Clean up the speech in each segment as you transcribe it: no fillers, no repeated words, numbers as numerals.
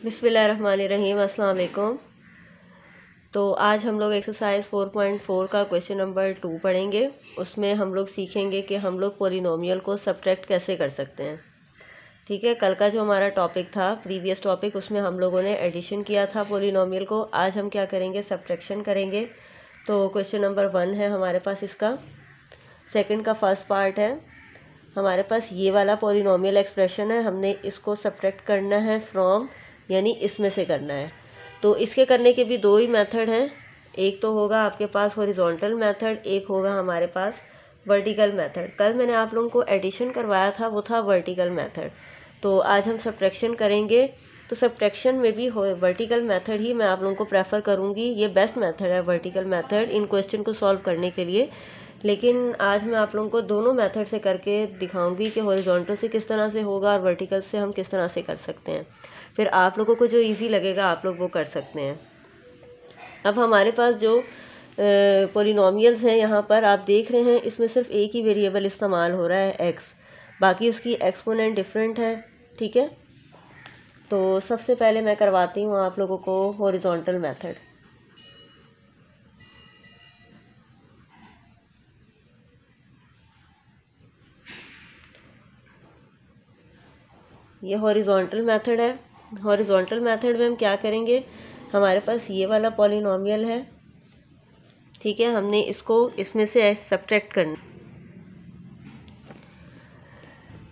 बिस्मिल्लाहिर्रहमानिर्रहीम, अस्सलाम वालेकुम। तो आज हम लोग एक्सरसाइज 4.4 का क्वेश्चन नंबर 2 पढ़ेंगे। उसमें हम लोग सीखेंगे कि हम लोग पॉलिनोमियल को सब्ट्रैक्ट कैसे कर सकते हैं। ठीक है, कल का जो हमारा टॉपिक था, प्रीवियस टॉपिक, उसमें हम लोगों ने एडिशन किया था पॉलिनोमियल को। आज हम क्या करेंगे, सब्ट्रैक्शन करेंगे। तो क्वेश्चन नंबर 1 है हमारे पास, इसका सेकंड का फर्स्ट पार्ट है। हमारे पास ये वाला पॉलिनोमियल एक्सप्रेशन है, हमने इसको सब्ट्रैक्ट करना है फ्रॉम, यानी इसमें से करना है। तो इसके करने के भी दो ही मेथड हैं। एक तो होगा आपके पास हॉरिजॉन्टल मेथड, एक होगा हमारे पास वर्टिकल मेथड। कल मैंने आप लोगों को एडिशन करवाया था, वो था वर्टिकल मेथड। तो आज हम सब्ट्रैक्शन करेंगे। तो सब्ट्रैक्शन में भी वर्टिकल मेथड ही मैं आप लोगों को प्रेफर करूँगी। ये बेस्ट मेथड है वर्टिकल मेथड इन क्वेश्चन को सॉल्व करने के लिए। लेकिन आज मैं आप लोगों को दोनों मेथड से करके दिखाऊंगी कि हॉरिजॉन्टल से किस तरह से होगा और वर्टिकल से हम किस तरह से कर सकते हैं। फिर आप लोगों को जो इजी लगेगा आप लोग वो कर सकते हैं। अब हमारे पास जो पॉलिनोमियल्स हैं, यहाँ पर आप देख रहे हैं, इसमें सिर्फ एक ही वेरिएबल इस्तेमाल हो रहा है, एक्स। बाकी उसकी एक्सपोनेंट डिफरेंट है। ठीक है, तो सबसे पहले मैं करवाती हूँ आप लोगों को हॉरिजॉन्टल मेथड। ये हॉरिजॉन्टल मेथड है। हॉरिजॉन्टल मेथड में हम क्या करेंगे, हमारे पास ये वाला पॉलिनोमियल है। ठीक है, हमने इसको इसमें से सब्ट्रैक्ट करना।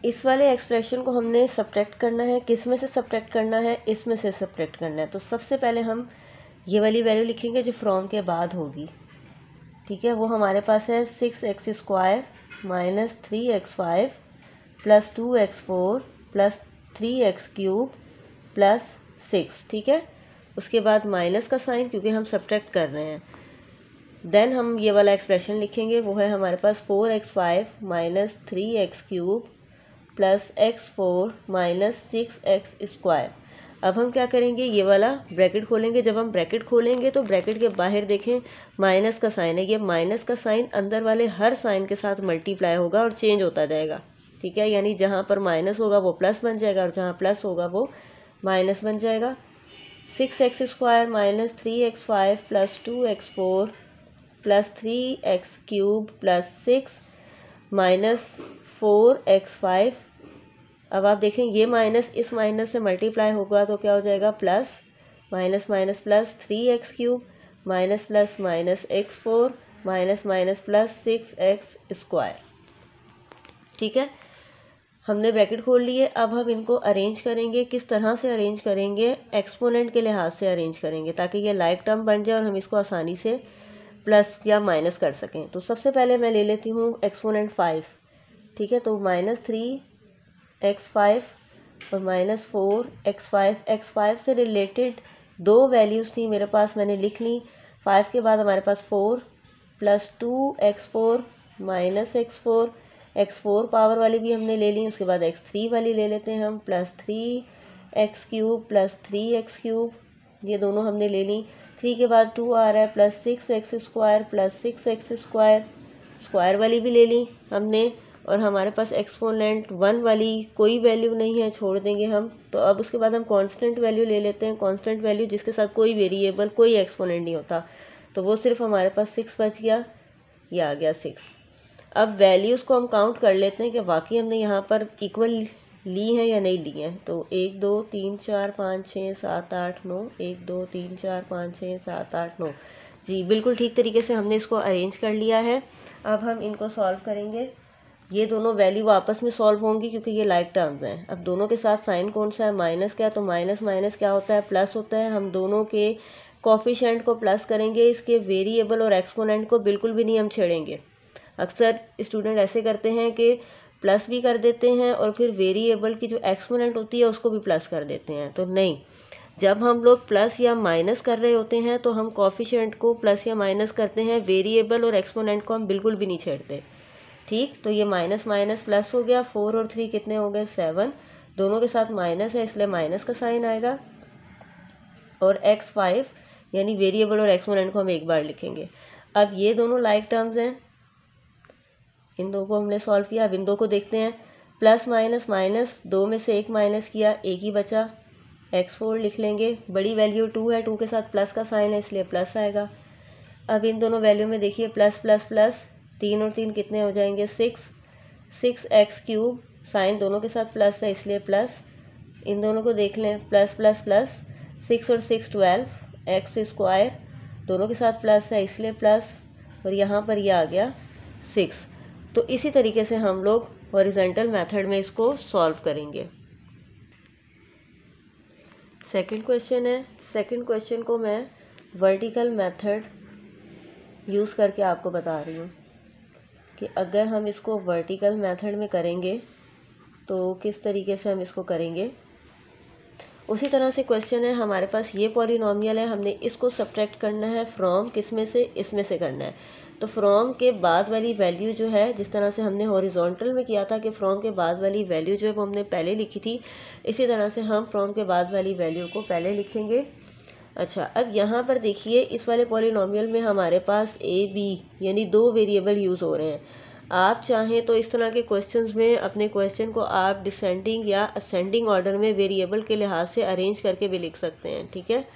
इस वाले एक्सप्रेशन को हमने सब्ट्रैक्ट करना है। किस में से सब्ट्रैक्ट करना है, इसमें से सब्ट्रैक्ट करना है। तो सबसे पहले हम ये वाली वैल्यू लिखेंगे जो फ्रॉम के बाद होगी। ठीक है, वो हमारे पास है 6x² minus 3x5 plus 2x4 plus 3x³ plus 6। ठीक है, उसके बाद माइनस का साइन, क्योंकि हम सब्ट्रैक्ट कर रहे हैं। देन हम ये वाला एक्सप्रेशन लिखेंगे, वो है हमारे पास 4x5 minus 3x³ plus x4 minus 6x²। अब हम क्या करेंगे, ये वाला ब्रैकेट खोलेंगे। जब हम ब्रैकेट खोलेंगे तो ब्रैकेट के बाहर देखें माइनस का साइन है। ये माइनस का साइन अंदर वाले हर साइन के साथ मल्टीप्लाई होगा और चेंज होता जाएगा। ठीक है, यानी जहाँ पर माइनस होगा वो प्लस बन जाएगा और जहाँ प्लस होगा वो माइनस बन जाएगा। 6x² minus 3x5 plus 2x4 plus 3x³ plus 6 minus 4x5। अब आप देखें ये माइनस इस माइनस से मल्टीप्लाई होगा तो क्या हो जाएगा, plus minus minus plus 3x³ minus plus minus x4 minus minus plus 6x²। ठीक है, हमने ब्रैकेट खोल लिए। अब हम इनको अरेंज करेंगे। किस तरह से अरेंज करेंगे, एक्सपोनेंट के लिहाज से अरेंज करेंगे ताकि ये लाइक टर्म बन जाए और हम इसको आसानी से प्लस या माइनस कर सकें। तो सबसे पहले मैं ले लेती हूँ एक्सपोनेंट 5। ठीक है, तो माइनस 3x5 और माइनस 4x5। x5 से रिलेटेड दो वैल्यूज़ थी मेरे पास, मैंने लिख ली। 5 के बाद हमारे पास 4 plus 2x4 minus x4। x4 power वाली भी हमने ले ली। उसके बाद x3 वाली ले लेते हैं हम, प्लस 3x³ प्लस 3x³। ये दोनों हमने ले ली। 3 के बाद 2 आ रहा है, plus 6x² plus 6x² square वाली भी ले ली हमने। और हमारे पास एक्सपोनेंट 1 वाली कोई वैल्यू नहीं है, छोड़ देंगे हम। तो अब उसके बाद हम कांस्टेंट वैल्यू ले लेते हैं। कांस्टेंट वैल्यू जिसके साथ कोई वेरिएबल, कोई एक्सपोनेंट नहीं होता, तो वो सिर्फ हमारे पास 6 बच गया। ये आ गया 6। अब वैल्यूज़ को हम काउंट कर लेते हैं कि वाकई हमने यहाँ पर इक्वल ली हैं या नहीं ली हैं। तो 1 2 3 4 5 6 7 8 9, 1 2 3 4 5 6 7 8 9। जी बिल्कुल ठीक तरीके से हमने इसको अरेंज कर लिया है। अब हम इनको सॉल्व करेंगे। ये दोनों वैल्यू आपस में सॉल्व होंगी क्योंकि ये लाइक टर्म्स हैं। अब दोनों के साथ साइन कौन सा है, माइनस का, तो माइनस माइनस क्या होता है, प्लस होता है। हम दोनों के कोफिशिएंट को प्लस करेंगे, इसके वेरिएबल और एक्सपोनेंट को बिल्कुल भी नहीं हम छेड़ेंगे। अक्सर स्टूडेंट ऐसे करते हैं कि प्लस भी कर देते हैं और फिर वेरिएबल की जो एक्सपोनेंट होती है उसको भी प्लस कर देते हैं। तो नहीं, जब हम लोग प्लस या माइनस कर रहे होते हैं तो हम कोफिशिएंट को प्लस या माइनस करते हैं, वेरिएबल और एक्सपोनेंट को हम बिल्कुल भी नहीं छेड़ते। ठीक, तो ये माइनस माइनस प्लस हो गया। 4 और 3 कितने हो गए, 7। दोनों के साथ माइनस है इसलिए माइनस का साइन आएगा। और x5 यानी वेरिएबल और एक्सपोनेंट को हम एक बार लिखेंगे। अब ये दोनों लाइक टर्म्स हैं, इन दो को हमने सॉल्व किया। अब इन दो को देखते हैं। प्लस माइनस माइनस, दो में से एक माइनस किया, एक ही बचा। x4 लिख लेंगे। बड़ी वैल्यू 2 है, 2 के साथ प्लस का साइन है इसलिए प्लस आएगा। अब इन दोनों वैल्यू में देखिए प्लस प्लस प्लस, 3 और 3 कितने हो जाएंगे 6x3, साइन दोनों के साथ प्लस है इसलिए प्लस। इन दोनों को देख लें, प्लस प्लस प्लस, 6 और 6 12, x² दोनों के साथ प्लस है इसलिए प्लस, और यहाँ पर ये आ गया 6। तो इसी तरीके से हम लोग हॉरिजॉन्टल मेथड में इसको सॉल्व करेंगे। सेकंड क्वेश्चन है, सेकंड क्वेश्चन को मैं वर्टिकल मेथड यूज़ करके आपको बता रही हूँ कि अगर हम इसको वर्टिकल मेथड में करेंगे तो किस तरीके से हम इसको करेंगे। उसी तरह से क्वेश्चन है, हमारे पास ये पॉलिनोमियल है, हमने इसको सब्ट्रैक्ट करना है फ्रॉम किस में से, इसमें से करना है। तो फ्रॉम के बाद वाली वैल्यू जो है, जिस तरह से हमने हॉरिजॉन्टल में किया था कि फ्रॉम के बाद वाली वैल्यू जो है वो हमने पहले लिखी थी, इसी तरह से हम फ्रॉम के बाद वाली वैल्यू को पहले लिखेंगे। अच्छा, अब यहाँ पर देखिए इस वाले पॉलिनोमियल में हमारे पास ए बी यानी 2 वेरिएबल यूज़ हो रहे हैं। आप चाहें तो इस तरह के क्वेश्चंस में अपने क्वेश्चन को आप डिसेंडिंग या असेंडिंग ऑर्डर में वेरिएबल के लिहाज से अरेंज करके भी लिख सकते हैं, ठीक है।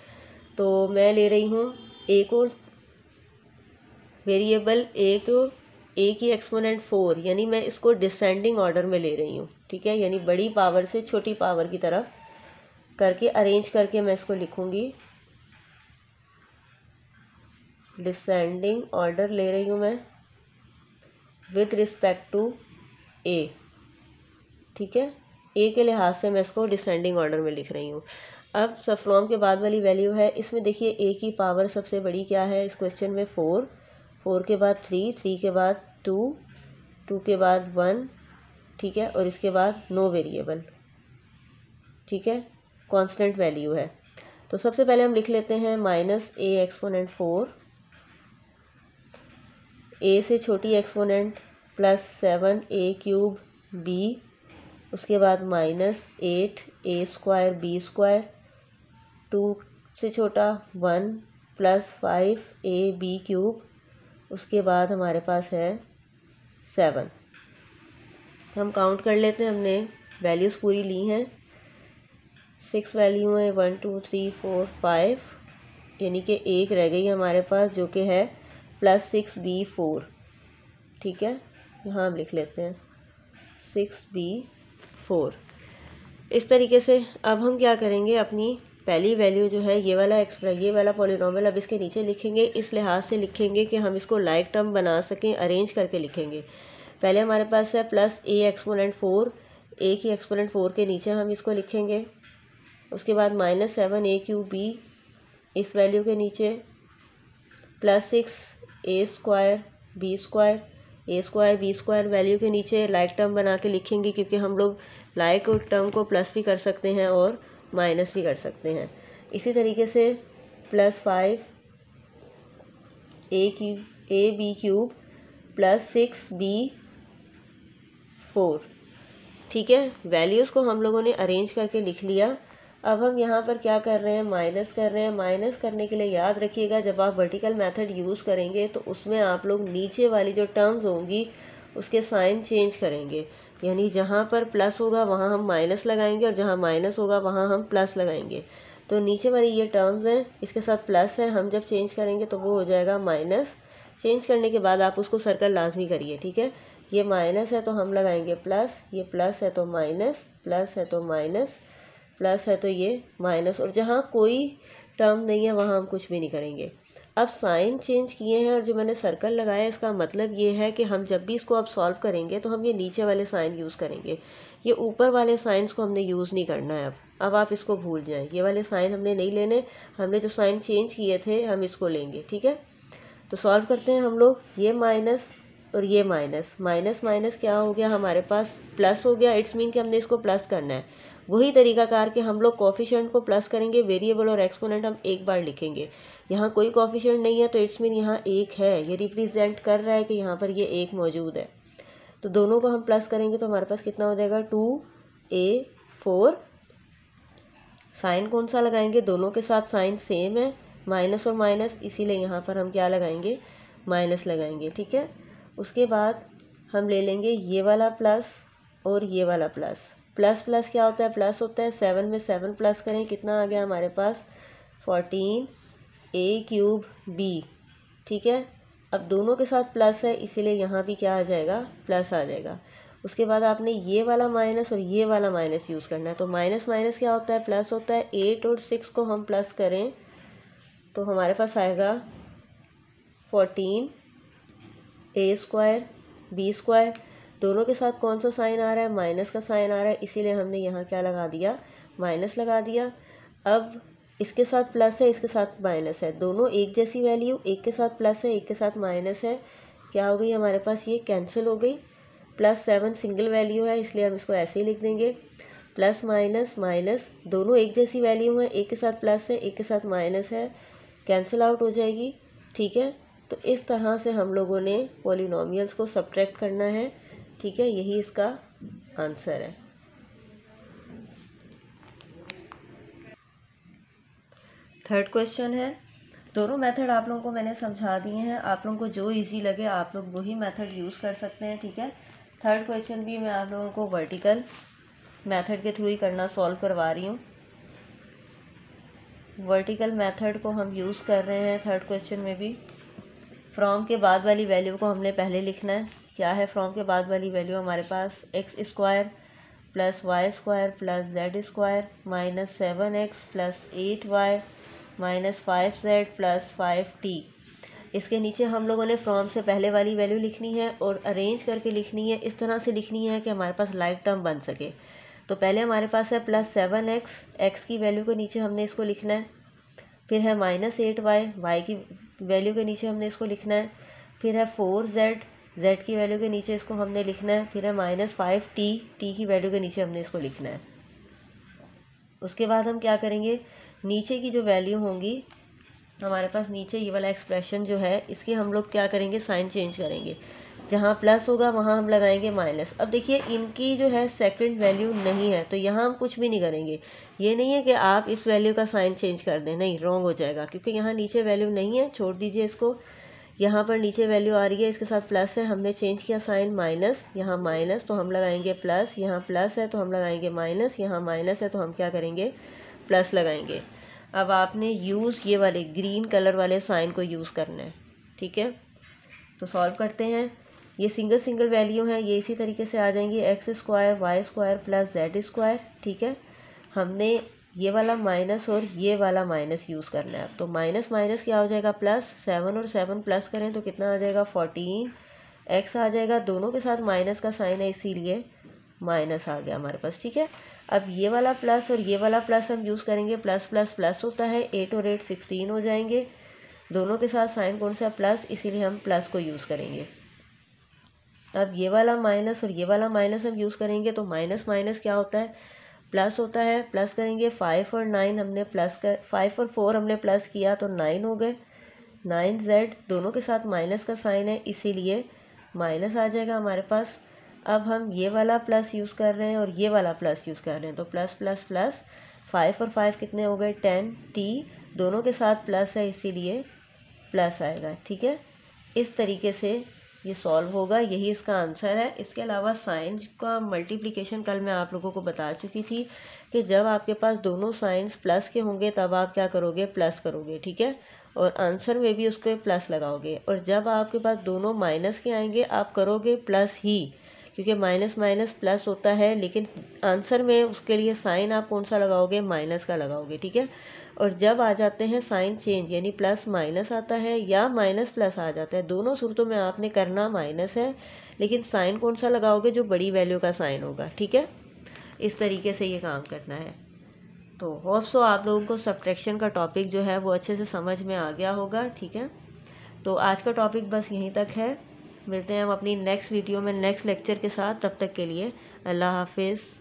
तो मैं ले रही हूँ ए को, वेरिएबल ए की एक्सपोनेंट 4, यानी मैं इसको डिसेंडिंग ऑर्डर में ले रही हूँ, ठीक है, यानी बड़ी पावर से छोटी पावर की तरफ करके अरेंज करके मैं इसको लिखूँगी। डिसेंडिंग ऑर्डर ले रही हूँ मैं विथ रिस्पेक्ट टू ए, ठीक है, ए के लिहाज से मैं इसको डिसेंडिंग ऑर्डर में लिख रही हूँ। अब सब फ्रॉम के बाद वाली वैल्यू है, इसमें देखिए ए की पावर सबसे बड़ी क्या है इस क्वेश्चन में 4, 4 के बाद 3, 3 के बाद 2, 2 के बाद 1, ठीक है, और इसके बाद नो वेरिएबल, ठीक है, कांस्टेंट वैल्यू है। तो सबसे पहले हम लिख लेते हैं माइनस ए एक्सपोनेंट 4, ए से छोटी एक्सपोनेंट प्लस 7 ए क्यूब बी, उसके बाद माइनस 8 ए स्क्वायर बी स्क्वायर, 2 से छोटा 1 प्लस 5 ए बी क्यूब, उसके बाद हमारे पास है 7। हम काउंट कर लेते हैं, हमने वैल्यूज़ पूरी ली हैं, 6 वैल्यू है, 1 2 3 4 5, यानी कि एक रह गई हमारे पास जो कि है +6b4, ठीक है, यहाँ हम लिख लेते हैं 6b4। इस तरीके से अब हम क्या करेंगे, अपनी पहली वैल्यू जो है ये वाला पॉलिनोमियल अब इसके नीचे लिखेंगे, इस लिहाज से लिखेंगे कि हम इसको लाइक टर्म बना सकें, अरेंज करके लिखेंगे। पहले हमारे पास है प्लस ए एक्सपोनेंट 4, ए की एक्सपोनेंट 4 के नीचे हम इसको लिखेंगे, उसके बाद -7 ए क्यूब बी इस वैल्यू के नीचे, +6 ए स्क्वायर बी स्क्वायर, ए स्क्वायर बी स्क्वायर वैल्यू के नीचे लाइक टर्म बना के लिखेंगे, क्योंकि हम लोग लाइक टर्म को प्लस भी कर सकते हैं और माइनस भी कर सकते हैं। इसी तरीके से +5 ए बी क्यूब +6b4, ठीक है, वैल्यूज़ को हम लोगों ने अरेंज करके लिख लिया। अब हम यहाँ पर क्या कर रहे हैं, माइनस कर रहे हैं। माइनस करने के लिए याद रखिएगा, जब आप वर्टिकल मेथड यूज़ करेंगे तो उसमें आप लोग नीचे वाली जो टर्म्स होंगी उसके साइन चेंज करेंगे, यानी जहाँ पर प्लस होगा वहाँ हम माइनस लगाएंगे और जहाँ माइनस होगा वहाँ हम प्लस लगाएंगे। तो नीचे वाली ये टर्म्स हैं, इसके साथ प्लस है, हम जब चेंज करेंगे तो वो हो जाएगा माइनस। चेंज करने के बाद आप उसको सर्कल लाजमी करिए, ठीक है, ये माइनस है तो हम लगाएंगे प्लस, ये प्लस है तो माइनस, प्लस है तो माइनस, प्लस है तो ये माइनस, और जहाँ कोई टर्म नहीं है वहाँ हम कुछ भी नहीं करेंगे। अब साइन चेंज किए हैं और जो मैंने सर्कल लगाया इसका मतलब ये है कि हम जब भी इसको अब सॉल्व करेंगे तो हम ये नीचे वाले साइन यूज़ करेंगे, ये ऊपर वाले साइंस को हमने यूज़ नहीं करना है। अब आप इसको भूल जाएं, ये वाले साइन हमने नहीं लेने, हमने जो साइन चेंज किए थे हम इसको लेंगे, ठीक है। तो सॉल्व करते हैं हम लोग, ये माइनस और ये माइनस, माइनस माइनस क्या हो गया हमारे पास, प्लस हो गया। इट्स मीन कि हमने इसको प्लस करना है। वही तरीकाकार के हम लोग कोफिशिएंट को प्लस करेंगे, वेरिएबल और एक्सपोनेंट हम एक बार लिखेंगे। यहाँ कोई कोफिशिएंट नहीं है तो इट्स मीन यहाँ एक है, ये रिप्रेजेंट कर रहा है कि यहाँ पर ये एक मौजूद है। तो दोनों को हम प्लस करेंगे तो हमारे पास कितना हो जाएगा, 2a4। साइन कौन सा लगाएंगे, दोनों के साथ साइन सेम है, माइनस और माइनस, इसीलिए यहाँ पर हम क्या लगाएंगे, माइनस लगाएंगे, ठीक है। उसके बाद हम ले लेंगे ये वाला प्लस और ये वाला प्लस, प्लस प्लस क्या होता है, प्लस होता है। 7 में 7 प्लस करें, कितना आ गया हमारे पास 14a³ b, ठीक है। अब दोनों के साथ प्लस है, इसीलिए यहाँ भी क्या आ जाएगा, प्लस आ जाएगा। उसके बाद आपने ये वाला माइनस और ये वाला माइनस यूज़ करना है। तो माइनस माइनस क्या होता है, प्लस होता है। 8 और 6 को हम प्लस करें तो हमारे पास आएगा 14a² b²। दोनों के साथ कौन सा साइन आ रहा है, माइनस का साइन आ रहा है, इसीलिए हमने यहाँ क्या लगा दिया, माइनस लगा दिया। अब इसके साथ प्लस है, इसके साथ माइनस है, दोनों एक जैसी वैल्यू, एक के साथ प्लस है, एक के साथ माइनस है, क्या हो गई हमारे पास, ये कैंसिल हो गई। +7 सिंगल वैल्यू है, इसलिए हम इसको ऐसे ही लिख देंगे। प्लस माइनस माइनस, दोनों एक जैसी वैल्यू है, एक के साथ प्लस है, एक के साथ माइनस है, कैंसिल आउट हो जाएगी, ठीक है। तो इस तरह से हम लोगों ने पॉलिनोमियल्स को सब्ट्रैक्ट करना है, ठीक है। यही इसका आंसर है। थर्ड क्वेश्चन है, दोनों मेथड आप लोगों को मैंने समझा दिए हैं, आप लोगों को जो इजी लगे आप लोग वही मेथड यूज़ कर सकते हैं, ठीक है। थर्ड क्वेश्चन भी मैं आप लोगों को वर्टिकल मेथड के थ्रू ही करना सॉल्व करवा रही हूँ। वर्टिकल मेथड को हम यूज़ कर रहे हैं थर्ड क्वेश्चन में भी। फ्रॉम के बाद वाली वैल्यू को हमने पहले लिखना है। क्या है फ्रॉम के बाद वाली वैल्यू, हमारे पास x² + y² + z² -7x + 8y -5z + 5t। इसके नीचे हम लोगों ने फ्रॉम से पहले वाली वैल्यू लिखनी है और अरेंज करके लिखनी है, इस तरह से लिखनी है कि हमारे पास लाइक टर्म बन सके। तो पहले हमारे पास है +7x, x की वैल्यू के नीचे हमने इसको लिखना है। फिर है -8y, y की वैल्यू के नीचे हमने इसको लिखना है। फिर है 4z, z की वैल्यू के नीचे इसको हमने लिखना है। फिर है -5t, t की वैल्यू के नीचे हमने इसको लिखना है। उसके बाद हम क्या करेंगे, नीचे की जो वैल्यू होंगी हमारे पास, नीचे ये वाला एक्सप्रेशन जो है, इसके हम लोग क्या करेंगे, साइन चेंज करेंगे। जहाँ प्लस होगा वहाँ हम लगाएंगे माइनस। अब देखिए इनकी जो है सेकंड वैल्यू नहीं है, तो यहाँ हम कुछ भी नहीं करेंगे। ये नहीं है कि आप इस वैल्यू का साइन चेंज कर दें, नहीं, रॉन्ग हो जाएगा, क्योंकि यहाँ नीचे वैल्यू नहीं है, छोड़ दीजिए इसको। यहाँ पर नीचे वैल्यू आ रही है, इसके साथ प्लस है, हमने चेंज किया साइन माइनस, यहाँ माइनस तो हम लगाएंगे प्लस, यहाँ प्लस है तो हम लगाएंगे माइनस, यहाँ माइनस है तो हम क्या करेंगे, प्लस लगाएंगे। अब आपने यूज़ ये वाले ग्रीन कलर वाले साइन को यूज़ करना है, ठीक है। तो सॉल्व करते हैं। ये सिंगल सिंगल वैल्यू हैं, ये इसी तरीके से आ जाएंगी, x² y² + z², ठीक है। हमने ये वाला माइनस और ये वाला माइनस यूज़ करना है। तो माइनस माइनस क्या हो जाएगा, प्लस। 7 और 7 प्लस करें तो कितना आ जाएगा, 14x आ जाएगा। दोनों के साथ माइनस का साइन है, इसीलिए माइनस आ गया हमारे पास, ठीक है। अब ये वाला प्लस और ये वाला प्लस हम यूज़ करेंगे, प्लस प्लस प्लस होता है, 8 और 8 16 हो जाएंगे। दोनों के साथ साइन कौन सा, प्लस, इसीलिए हम प्लस को यूज़ करेंगे। अब ये वाला माइनस और ये वाला माइनस हम यूज़ करेंगे, तो माइनस माइनस क्या होता है, प्लस होता है। प्लस करेंगे, 5 और 9 हमने प्लस कर, 5 और 4 हमने प्लस किया तो 9 हो गए। 9z, दोनों के साथ माइनस का साइन है, इसीलिए माइनस आ जाएगा हमारे पास। अब हम ये वाला प्लस यूज़ कर रहे हैं और ये वाला प्लस यूज़ कर रहे हैं, तो प्लस प्लस प्लस, 5 और 5 कितने हो गए, 10t, दोनों के साथ प्लस है, इसीलिए प्लस आएगा, ठीक है। इस तरीके से ये सॉल्व होगा, यही इसका आंसर है। इसके अलावा साइन का मल्टीप्लिकेशन कल मैं आप लोगों को बता चुकी थी कि जब आपके पास दोनों साइंस प्लस के होंगे तब आप क्या करोगे, प्लस करोगे, ठीक है। और आंसर में भी उसके प्लस लगाओगे। और जब आपके पास दोनों माइनस के आएंगे आप करोगे प्लस ही, क्योंकि माइनस माइनस प्लस होता है, लेकिन आंसर में उसके लिए साइन आप कौन सा लगाओगे, माइनस का लगाओगे, ठीक है। और जब आ जाते हैं साइन चेंज, यानी प्लस माइनस आता है या माइनस प्लस आ जाता है, दोनों सूरतों में आपने करना माइनस है, लेकिन साइन कौन सा लगाओगे, जो बड़ी वैल्यू का साइन होगा, ठीक है। इस तरीके से ये काम करना है। तो होप सो आप लोगों को सब्ट्रैक्शन का टॉपिक जो है वो अच्छे से समझ में आ गया होगा, ठीक है। तो आज का टॉपिक बस यहीं तक है। मिलते हैं हम अपनी नेक्स्ट वीडियो में नेक्स्ट लेक्चर के साथ। तब तक के लिए अल्लाह हाफिज़।